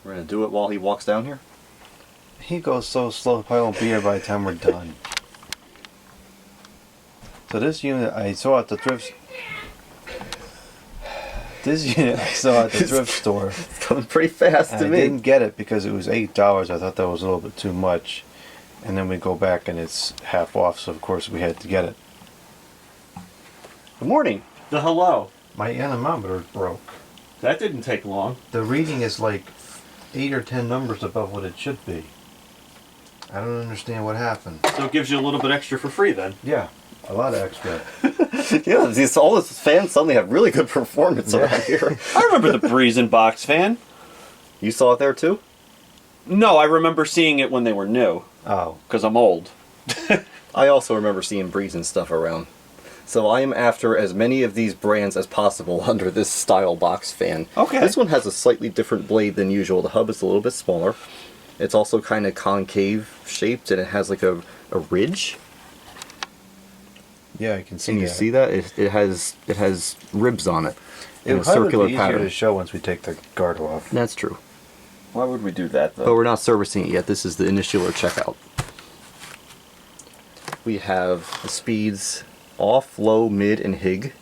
We're going to do it while he walks down here? He goes so slow, he probably won't be here by the time we're done. So this unit I saw at the thrift... This unit I saw at the thrift store. It's coming pretty fast to me. I didn't get it because it was $8. I thought that was a little bit too much. And then we go back and it's half off, so of course we had to get it. Good morning. The hello. My anemometer broke. That didn't take long. The reading is like 8 or 10 numbers above what it should be. I don't understand what happened. So it gives you a little bit extra for free then. Yeah, a lot of extra. Yeah, all these fans suddenly have really good performance around here. I remember the Breeze and Box fan. You saw it there too? No, I remember seeing it when they were new. Oh. Because I'm old. I also remember seeing Breeze and stuff around. So I am after as many of these brands as possible under this style box fan. Okay. This one has a slightly different blade than usual. The hub is a little bit smaller. It's also kind of concave shaped, and it has like a ridge. Yeah, I can see Can you that. see that? It has ribs on it in a It'll probably circular be easier pattern. to show once we take the guard off. That's true. Why would we do that though? But we're not servicing it yet. This is the initial checkout. We have the speeds off, low, mid, and HIG.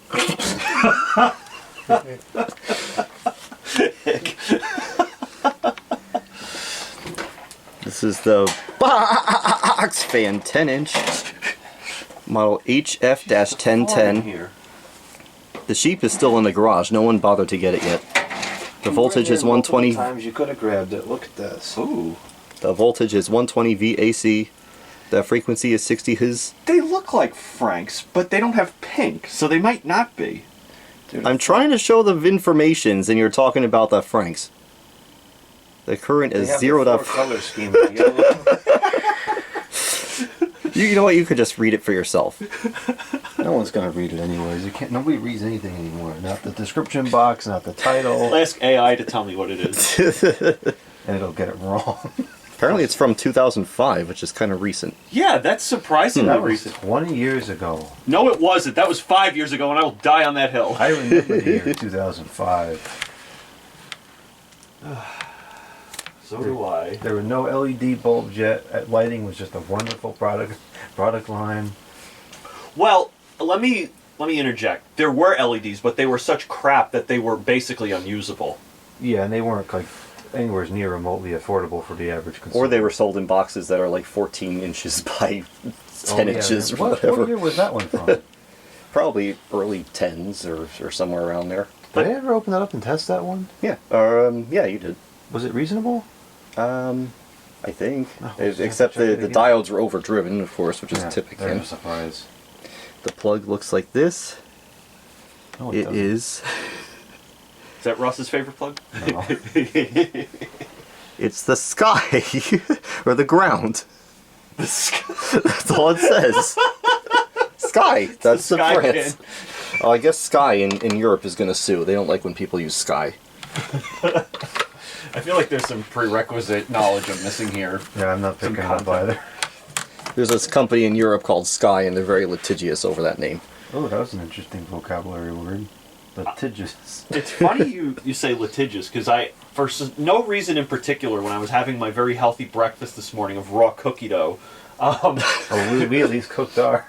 This is the box fan 10-inch model HF-1010. Here. The Sheep is still in the garage. No one bothered to get it yet. The voltage is 120. Times you could have grabbed it. Look at this. Ooh. The voltage is 120 VAC. The frequency is 60 Hz. They look like Franks, but they don't have pink, so they might not be. Dude, I'm trying to show the informations, and you're talking about the Franks. The current is 0 to... color scheme. You know what? You could just read it for yourself. No one's gonna read it anyways. You can't. Nobody reads anything anymore. Not the description box, not the title, I'll ask AI to tell me what it is. and it'll get it wrong. Apparently it's from 2005, which is kind of recent. Yeah, that's surprisingly That was recent. 20 years ago. No, it wasn't. That was 5 years ago, and I will die on that hill. I remember the year 2005. So do I. There were no LED bulbs yet. Lighting was just a wonderful product line. Well, let me interject. There were LEDs, but they were such crap that they were basically unusable. Yeah, and they weren't like anywhere near remotely affordable for the average consumer. Or they were sold in boxes that are like 14 inches by 10 inches or whatever. What year was that one from? Probably early 10s or somewhere around there. Did I ever open that up and test that one? Yeah. Yeah, you did. Was it reasonable? I think. Oh, Except check it the again. diodes were overdriven, of course, which is typical. They're no surprise. The plug looks like this. No, It doesn't. is. Is that Russ's favorite plug? No. It's the sky or the ground. The sky. That's all it says. Sky. That's the sky France. Oh, I guess Sky in Europe is going to sue. They don't like when people use Sky. I feel like there's some prerequisite knowledge I'm missing here. Yeah, I'm not Some picking it up content. either. There's this company in Europe called Sky, and they're very litigious over that name. Oh, that was an interesting vocabulary word. Litigious. It's funny you say litigious, because for no reason in particular, when I was having my very healthy breakfast this morning of raw cookie dough, Oh, we at least cooked our.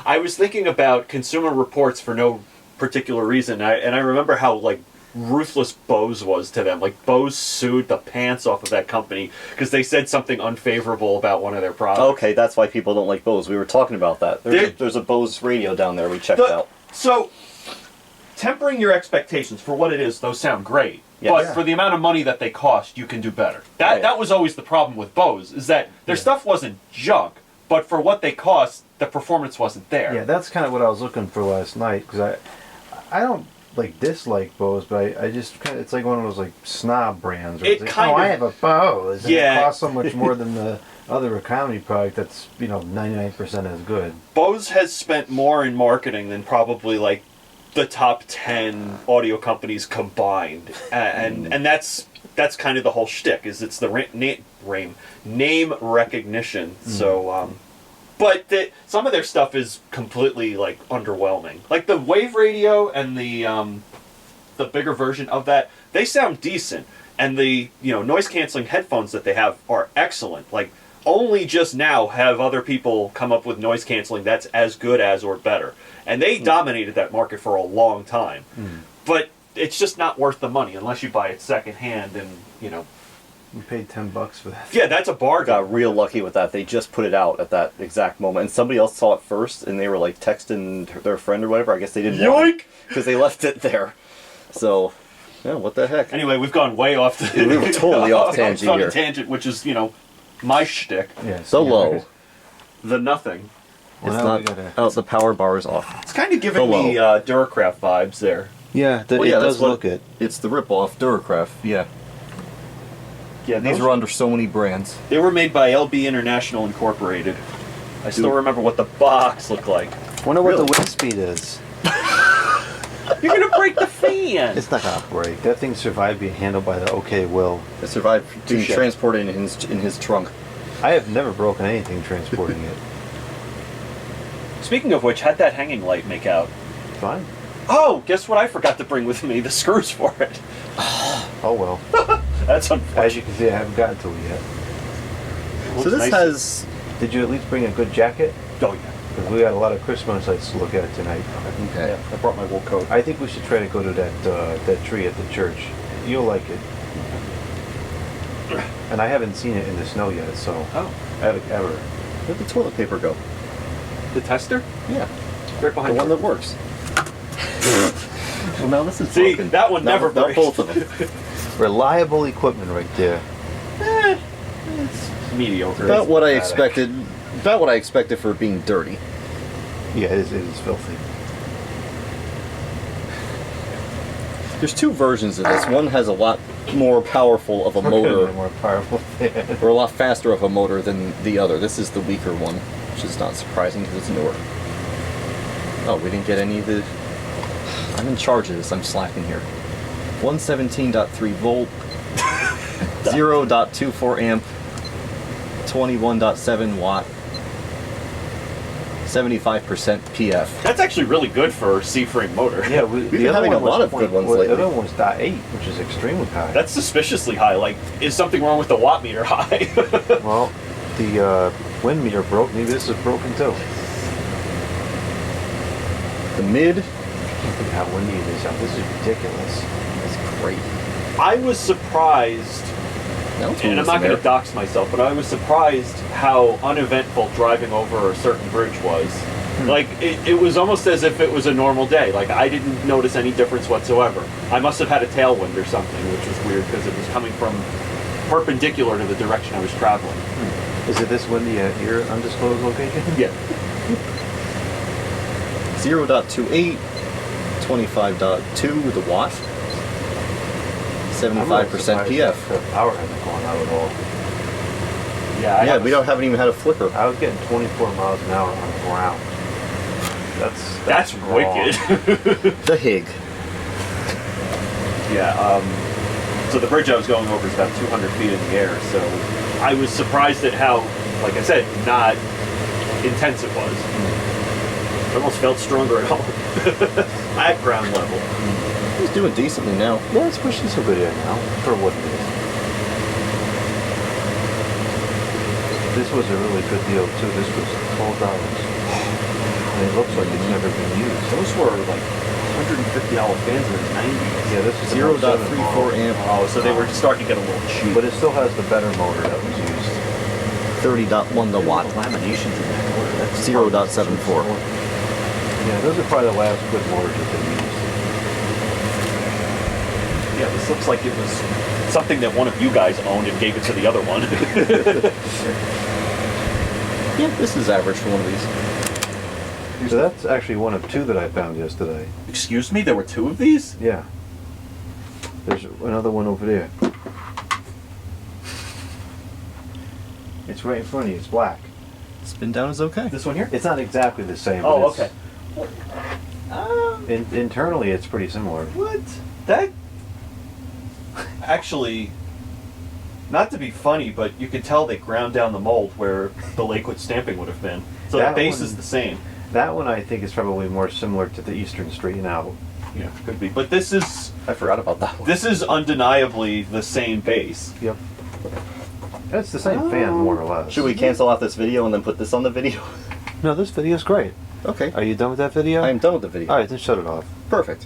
I was thinking about Consumer Reports for no particular reason, and I remember how like ruthless Bose was to them. Like Bose sued the pants off of that company because they said something unfavorable about one of their products. Okay, that's why people don't like Bose. We were talking about that. There's a Bose radio down there we checked out. So, tempering your expectations for what it is, those sound great. Yes. But Yeah. for the amount of money that they cost, you can do better. Right. That was always the problem with Bose, is that their stuff wasn't junk, but for what they cost, the performance wasn't there. Yeah, that's kind of what I was looking for last night because I don't like dislike Bose, but I just kind of it's like one of those like snob brands. Where It it's like, kind oh, of- I have a Bose. And Yeah. it costs so much more than the other economy product that's 99% as good. Bose has spent more in marketing than probably like the top 10 audio companies combined, and that's kind of the whole shtick. Is it's the name recognition. So, but some of their stuff is completely like underwhelming. Like the Wave Radio and the the bigger version of that, they sound decent. And the noise canceling headphones that they have are excellent. Like, only just now have other people come up with noise canceling that's as good as or better. And they dominated that market for a long time. But it's just not worth the money unless you buy it secondhand and, You paid $10 for that. Yeah, that's a bargain. Got real lucky with that. They just put it out at that exact moment, and somebody else saw it first, and they were like texting their friend or whatever. I guess they didn't Yoink! because they left it there. So, yeah, what the heck? Anyway, we've gone way off the... We were totally off tangent on here. a tangent, which is, my shtick. Yeah, So low. The nothing. It's Well, not. we gotta- Oh, the power bar is off. It's kind of giving me Duracraft vibes there. Yeah, Well, it yeah, does that's what- look it. It's the rip-off Duracraft. Yeah, Yeah, these are under so many brands. They were made by LB International Incorporated. I still remember what the box looked like. Wonder what Really? the wind speed is. You're gonna break the fan. It's not gonna break. That thing survived being handled by the OK Will. It survived being Touche. transported in his trunk. I have never broken anything transporting it. Speaking of which, how'd that hanging light make out? Fine. Oh, guess what I forgot to bring with me? The screws for it. Oh well. That's unfortunate. As you can see, I haven't gotten to it yet. So this nice. has. Did you at least bring a good jacket? Oh, yeah. Because we got a lot of Christmas lights to look at tonight. Okay. Yeah, I brought my wool coat. I think we should try to go to that tree at the church. You'll like it. And I haven't seen it in the snow yet, so Oh. ever. Where'd the toilet paper go? The tester? Yeah, Right the behind one you. that works. Well, now this is See, broken. that one never Not breaks. both of them. Reliable equipment right there. It's mediocre. About what I pathetic. expected. About what I expected for it being dirty. Yeah, it is filthy. There's two versions of this. One has a lot more powerful of a motor, More powerful fan. or a lot faster of a motor than the other. This is the weaker one, which is not surprising because it's newer. Oh, we didn't get any of the... I'm in charge of this. I'm slacking here. 117.3 volt, 0.24 amp, 21.7 watt, 75% PF. That's actually really good for a C-frame motor. Yeah, We've been having a lot of good ones The lately. other one was .8, which is extremely high. That's suspiciously high. Like, is something wrong with the watt meter high? Well, the wind meter broke. Maybe this is broken too. The mid Can't think how windy it is out. This is ridiculous. is great. I was surprised, Now it's and I'm almost not in going to there. dox myself, but I was surprised how uneventful driving over a certain bridge was. Like, it was almost as if it was a normal day. Like, I didn't notice any difference whatsoever. I must have had a tailwind or something, which was weird because it was coming from perpendicular to the direction I was traveling. Is it this windy at your undisclosed location? Yeah. 0.28, 25.2 with the watt, 75% PF. The power hasn't gone out at all. Yeah, Yeah, we haven't even had a flicker. I was getting 24 miles an hour on the ground. That's wrong. wicked. The Hig. Yeah, so the bridge I was going over is about 200 feet in the air, so I was surprised at how, like I said, not intense it was. It almost felt stronger at home. At ground level. He's doing decently now. Yeah, it's pushing so good here now for what it is. This was a really good deal too. This was $12. And it looks like it's never been used. Those were like $150 fans in the 90s. Yeah, this is the 0.34 amp, Oh, so they were starting to get a little cheap. But it still has the better motor that was used. 30.1 the watt. Laminations in that order. That's 0.74. Yeah, those are probably the last good motors that they used. Yeah, this looks like it was something that one of you guys owned and gave it to the other one. Yeah, this is average for one of these. So that's actually one of two that I found yesterday. Excuse me, there were two of these? Yeah. There's another one over there. It's right in front of you. It's black. Spin down is okay. This one here? It's not exactly the same. Oh, but okay. Internally, it's pretty similar. What? That actually, not to be funny, but you could tell they ground down the mold where the Lakewood stamping would have been. So That the base one- is the same. That one I think is probably more similar to the Eastern Straighten Out. Yeah, could be. But this is I forgot about that one. this is undeniably the same base. Yep. It's the same fan, more or less. Should we cancel out this video and then put this on the video? No, this video's great. Okay. Are you done with that video? I am done with the video. Alright, then shut it off. Perfect.